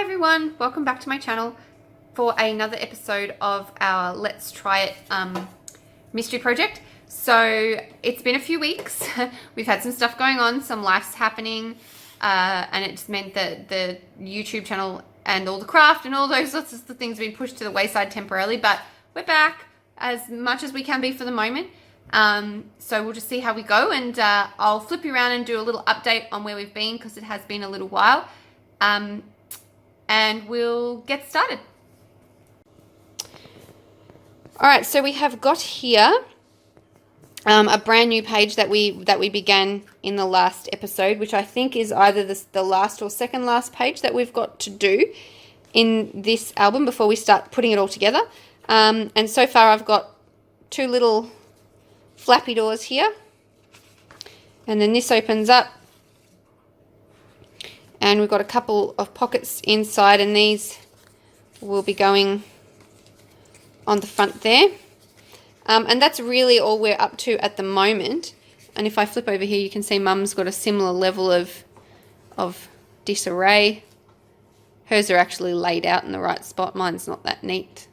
Hi everyone, welcome back to my channel for another episode of our Let's Try It mystery project. So it's been a few weeks. We've had some stuff going on, some life's happening, and it's meant that the YouTube channel and all the craft and all those sorts of things have been pushed to the wayside temporarily, but we're back as much as we can be for the moment. So we'll just see how we go, and I'll flip you around and do a little update on where we've been because it has been a little while. And we'll get started. All right, so we have got here a brand new page that we began in the last episode, which I think is either the last or second last page that we've got to do in this album before we start putting it all together. And so far I've got two little flappy doors here, and then this opens up. And we've got a couple of pockets inside, and these will be going on the front there. And that's really all we're up to at the moment. And if I flip over here, you can see Mum's got a similar level of disarray. Hers are actually laid out in the right spot. Mine's not that neat.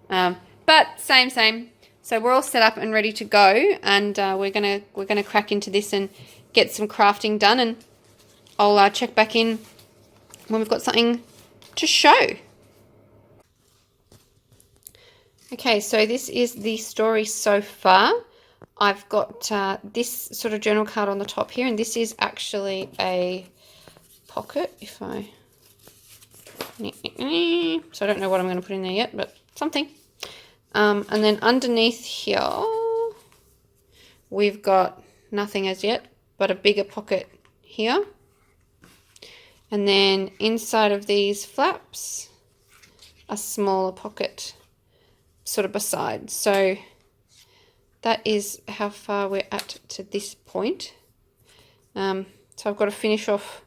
But same. So we're all set up and ready to go, and we're gonna crack into this and get some crafting done, and I'll check back in when we've got something to show. Okay, so this is the story so far. I've got this sort of journal card on the top here, and this is actually a pocket. So I don't know what I'm going to put in there yet, but something. And then underneath here, we've got nothing as yet, but a bigger pocket here. And then inside of these flaps, a smaller pocket sort of beside. So that is how far we're at to this point. So I've got to finish off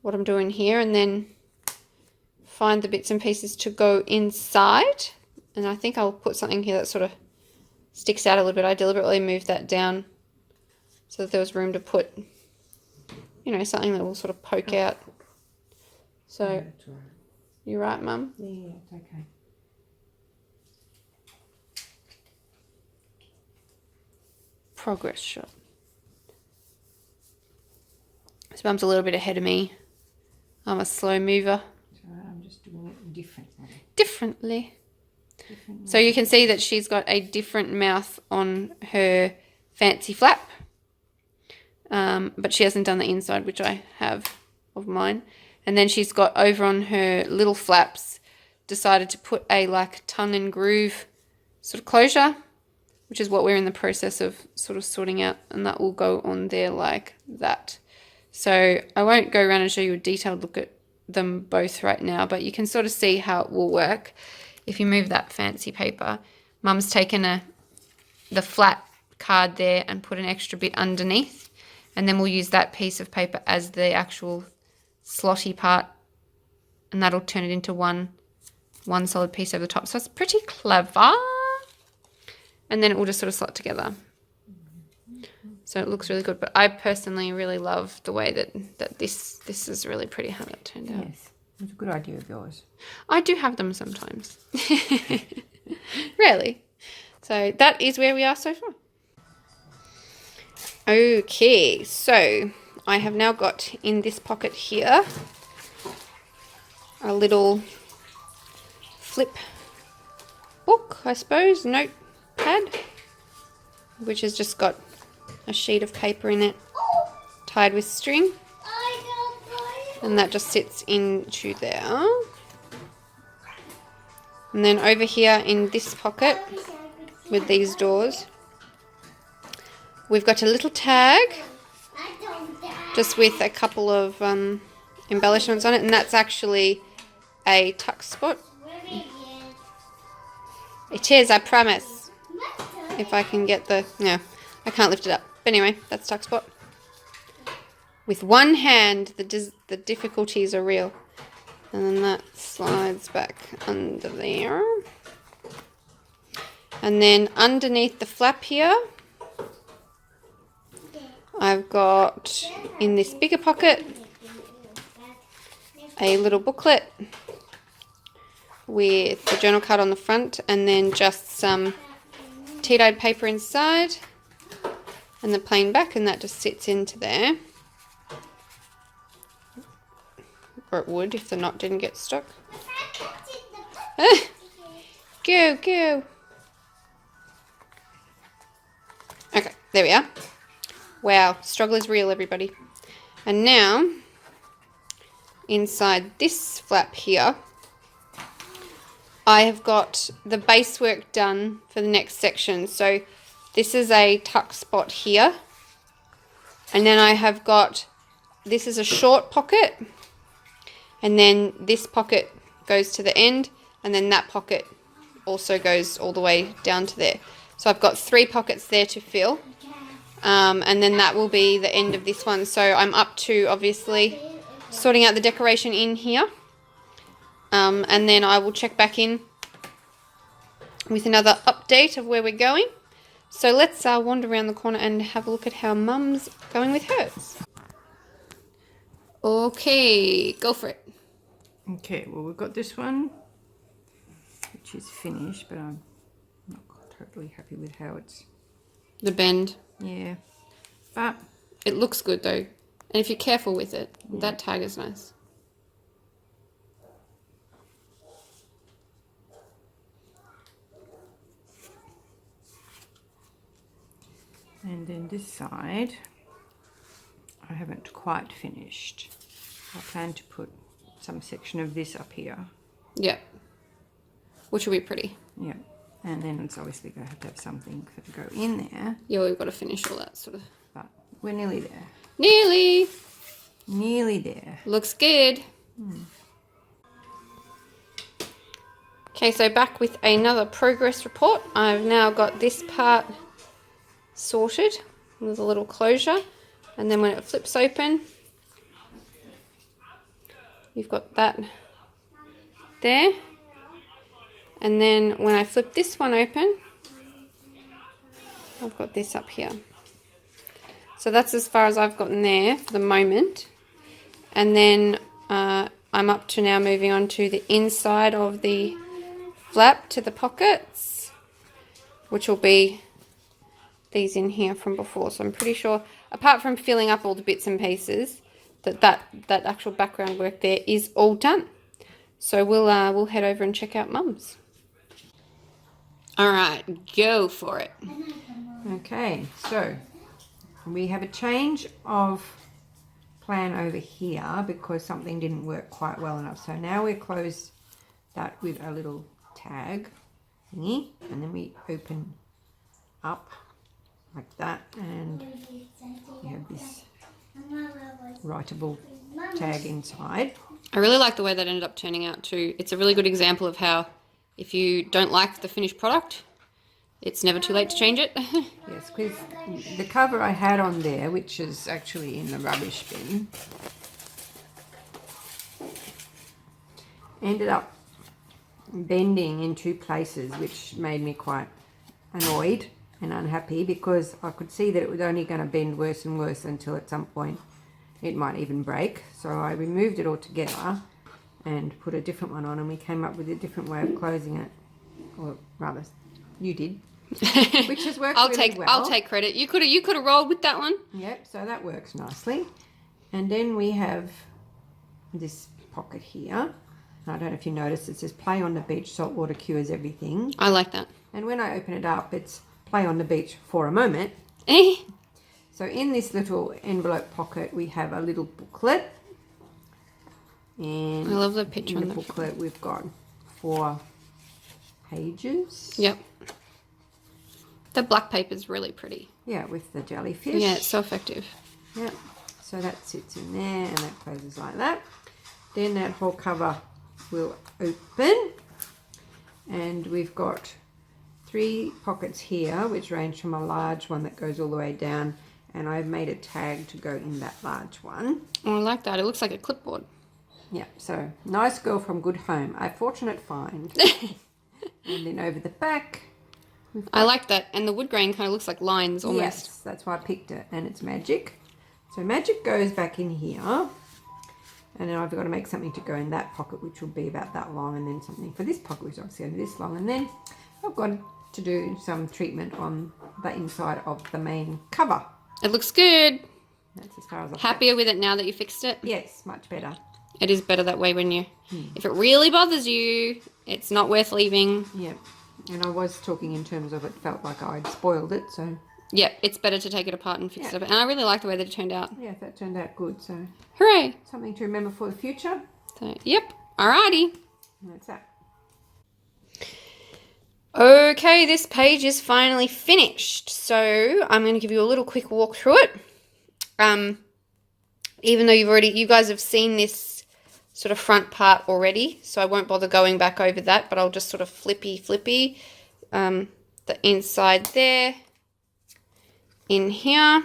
what I'm doing here and then find the bits and pieces to go inside. And I think I'll put something here that sort of sticks out a little bit. I deliberately moved that down so that there was room to put, you know, something that will sort of poke out. So, yeah, that's right. You right, Mum? Yeah, it's okay. Progress shot. So Mum's a little bit ahead of me. I'm a slow mover. It's all right, I'm just doing it Differently. So you can see that she's got a different mouth on her fancy flap. But she hasn't done the inside, which I have of mine. And then she's got over on her little flaps, decided to put a like tongue and groove sort of closure, which is what we're in the process of sort of sorting out. And that will go on there like that. So I won't go around and show you a detailed look at them both right now, but you can sort of see how it will work. If you move that fancy paper, Mum's taken the flat card there and put an extra bit underneath. And then we'll use that piece of paper as the actual slotty part, and that'll turn it into one solid piece over the top. So it's pretty clever. And then it will just sort of slot together. So it looks really good. But I personally really love the way that this is really pretty how that turned out. Yes, it's a good idea of yours. I do have them sometimes. Really. So that is where we are so far. Okay, so I have now got in this pocket here a little flip book, I suppose, notepad, which has just got a sheet of paper in it tied with string, and that just sits into there. And then over here in this pocket with these doors, we've got a little tag just with a couple of embellishments on it, and that's actually a tuck spot. It is, I promise. If I can get no, I can't lift it up. But anyway, that's tuck spot. With one hand, the difficulties are real. And then that slides back under there. And then underneath the flap here, I've got in this bigger pocket a little booklet with the journal card on the front and then just some tea-dyed paper inside and the plain back, and that just sits into there. Or it would if the knot didn't get stuck. Go, go. Okay, there we are. Wow, struggle is real, everybody. And now, inside this flap here, I have got the base work done for the next section. So this is a tuck spot here. And then I have got, this is a short pocket. And then this pocket goes to the end. And then that pocket also goes all the way down to there. So I've got 3 pockets there to fill. And then that will be the end of this one. So I'm up to, obviously, sorting out the decoration in here. And then I will check back in with another update of where we're going. So let's wander around the corner and have a look at how Mum's going with hers. Okay, go for it. Okay, well, we've got this one, which is finished, but I'm not totally happy with how it's... The bend. Yeah, but... It looks good though. And if you're careful with it, that tag is nice. And then this side, I haven't quite finished. I plan to put some section of this up here. Yeah. Which will be pretty. Yeah. And then it's obviously going to have something to go in there. Yeah, we've got to finish all that sort of. But we're nearly there. Nearly. Nearly there. Looks good. Okay, so back with another progress report. I've now got this part sorted with a little closure, and then when it flips open, you've got that there, and then when I flip this one open, I've got this up here. So that's as far as I've gotten there for the moment, and then I'm up to now moving on to the inside of the flap to the pockets, which will be these in here from before. So I'm pretty sure, apart from filling up all the bits and pieces, that actual background work there is all done. So we'll head over and check out Mum's. All right, go for it. Okay, so we have a change of plan over here because something didn't work quite well enough. So now we close that with a little tag thingy, and then we open up like that, and you have this writable tag inside. I really like the way that ended up turning out too. It's a really good example of how if you don't like the finished product, it's never too late to change it. Yes, because the cover I had on there, which is actually in the rubbish bin, ended up bending in 2 places, which made me quite annoyed and unhappy, because I could see that it was only going to bend worse and worse until at some point it might even break. So I removed it all together and put a different one on, and we came up with a different way of closing it, or rather you did, which has worked really well. I'll take credit. You could have rolled with that one. Yep, so that works nicely. And then we have this pocket here. I don't know if you noticed, it says play on the beach, saltwater cures everything. I like that. And when I open it up, it's play on the beach for a moment. So in this little envelope pocket, we have a little booklet. And I love the picture in on the booklet. We've got 4 pages. Yep. The black paper is really pretty. Yeah, with the jellyfish. Yeah, it's so effective. Yep. So that sits in there, and that closes like that. Then that whole cover will open, and we've got 3 pockets here, which range from a large one that goes all the way down, and I've made a tag to go in that large one. Oh, I like that. It looks like a clipboard. Yeah, so nice girl from good home, a fortunate find. And then over the back, I like that, and the wood grain kind of looks like lines almost. Yes, that's why I picked it, and it's magic. So magic goes back in here, And then I've got to make something to go in that pocket, which will be about that long, and then something for this pocket, which is obviously only this long. And then I've got to do some treatment on the inside of the main cover. It looks good. That's as far as I've Happier with it now that you fixed it? Yes, much better. It is better that way when you... If it really bothers you, it's not worth leaving. Yeah. And I was talking in terms of it felt like I'd spoiled it, so... Yeah, it's better to take it apart and fix it up. And I really like the way that it turned out. Yeah, that turned out good, so... Hooray! Something to remember for the future. So, yep. Alrighty. And that's that. Okay, this page is finally finished. So, I'm going to give you a little quick walk through it. Even though you guys have seen this sort of front part already, so I won't bother going back over that, but I'll just sort of flippy the inside there, in here.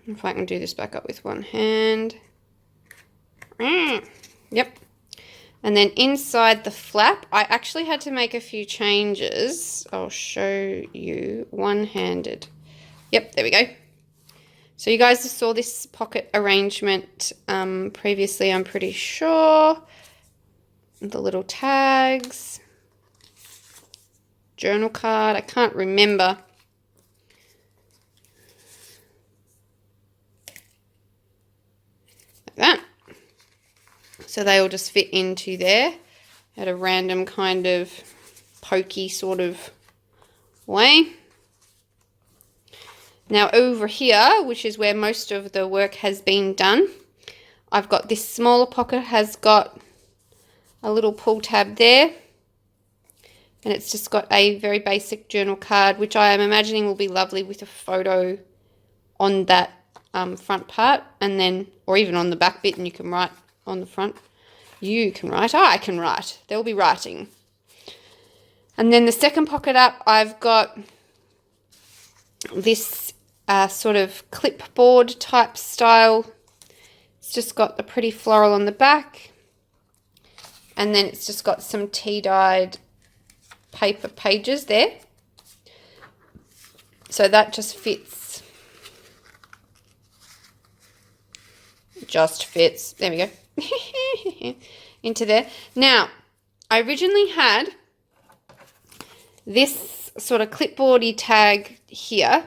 If I can do this back up with one hand. Yep. And then inside the flap, I actually had to make a few changes. I'll show you one-handed. Yep, there we go. So you guys saw this pocket arrangement previously, I'm pretty sure. The little tags. Journal card, I can't remember. Like that. So they all just fit into there at a random kind of pokey sort of way. Now over here, which is where most of the work has been done, I've got this smaller pocket has got a little pull tab there. And it's just got a very basic journal card, which I am imagining will be lovely with a photo on that front part. And then, or even on the back bit, and you can write on the front. You can write. I can write. There will be writing. And then the second pocket up, I've got this sort of clipboard type style. It's just got the pretty floral on the back. And then it's just got some tea-dyed paper pages there. So that just fits. There we go. Into there. Now, I originally had this sort of clipboardy tag here,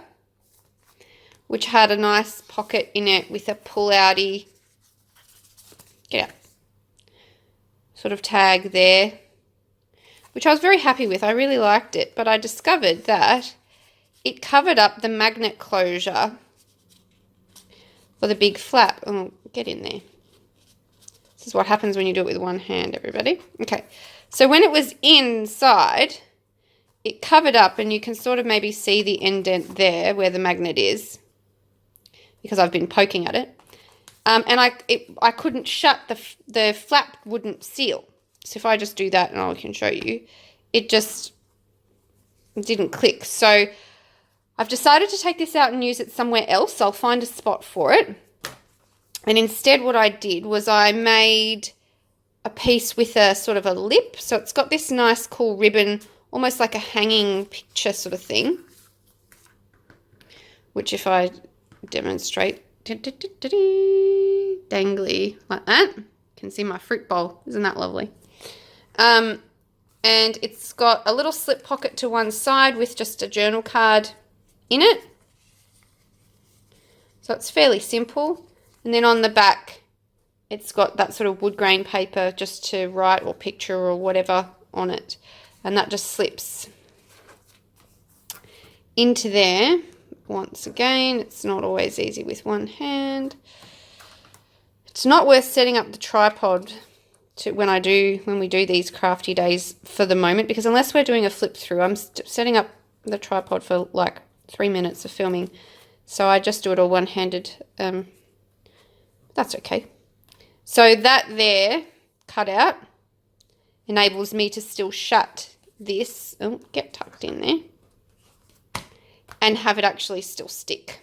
which had a nice pocket in it with a pull-outy, get out, sort of tag there, which I was very happy with. I really liked it, but I discovered that it covered up the magnet closure for the big flap. Oh, get in there. This is what happens when you do it with one hand, everybody. Okay, so when it was inside, it covered up, and you can sort of maybe see the indent there where the magnet is, because I've been poking at it. And I couldn't shut, the flap wouldn't seal. So if I just do that, and I can show you, it just didn't click. So I've decided to take this out and use it somewhere else. I'll find a spot for it. And instead what I did was I made a piece with a sort of a lip. So it's got this nice cool ribbon, almost like a hanging picture sort of thing, which if I demonstrate, dangly like that, you can see my fruit bowl. Isn't that lovely? And it's got a little slip pocket to one side with just a journal card in it. So it's fairly simple. And then on the back, it's got that sort of wood grain paper just to write or picture or whatever on it. And that just slips into there. Once again, it's not always easy with one hand. It's not worth setting up the tripod when we do these crafty days for the moment, because unless we're doing a flip through, I'm setting up the tripod for like 3 minutes of filming. So I just do it all one-handed. That's okay. So that there, cut out, enables me to still shut this, get tucked in there, and have it actually still stick.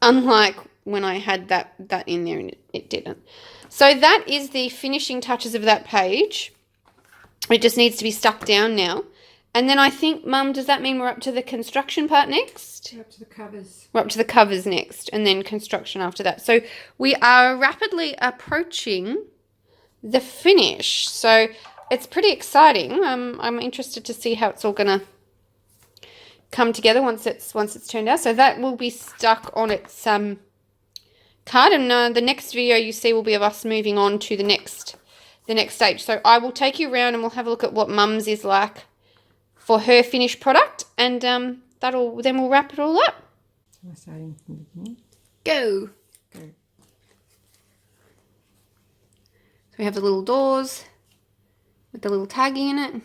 Unlike when I had that in there and it didn't. So that is the finishing touches of that page. It just needs to be stuck down now. And then I think, Mum, does that mean we're up to the construction part next? We're up to the covers. We're up to the covers next, and then construction after that. So we are rapidly approaching the finish. So it's pretty exciting. I'm interested to see how it's all going to come together once it's turned out. So that will be stuck on its card, and the next video you see will be of us moving on to the next stage. So I will take you around and we'll have a look at what Mum's is like for her finished product, and then we'll wrap it all up. Go. So we have the little doors with the little tagging in it.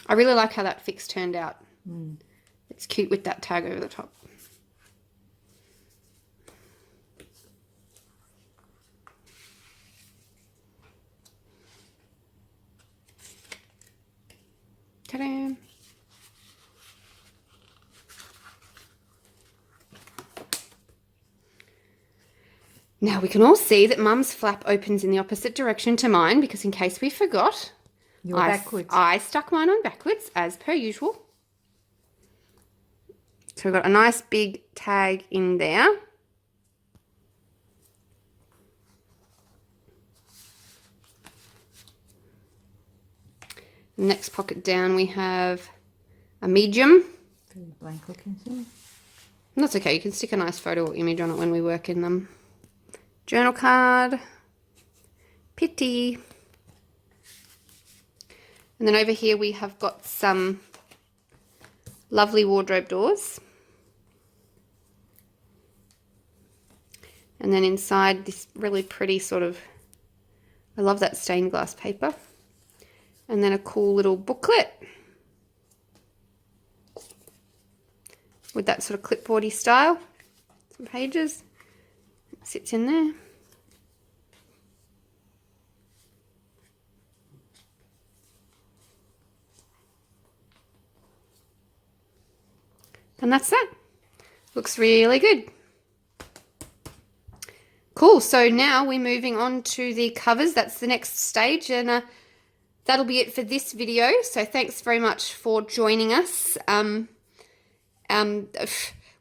I really like how that fix turned out. It's cute with that tag over the top. Ta-da! Now we can all see that Mum's flap opens in the opposite direction to mine, because in case we forgot, I stuck mine on backwards as per usual. So we've got a nice big tag in there. Next pocket down we have a medium. Very blank looking thing. And that's okay, you can stick a nice photo or image on it when we work in them. Journal card. Pity. And then over here we have got some lovely wardrobe doors. And then inside this really pretty sort of, I love that stained glass paper. And then a cool little booklet with that sort of clipboardy style. Some pages. It sits in there. And that's that. Looks really good. Cool. So now we're moving on to the covers. That's the next stage, and that'll be it for this video. So thanks very much for joining us.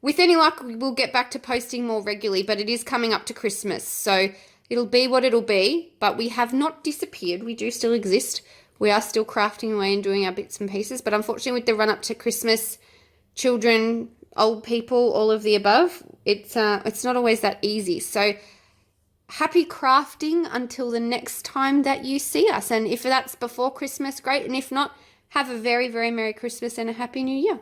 With any luck, we'll get back to posting more regularly, but it is coming up to Christmas, so it'll be what it'll be. But we have not disappeared. We do still exist. We are still crafting away and doing our bits and pieces, but unfortunately with the run up to Christmas, children, old people, all of the above, it's not always that easy. So happy crafting until the next time that you see us. And if that's before Christmas, great. And if not, have a very, very Merry Christmas and a Happy New Year.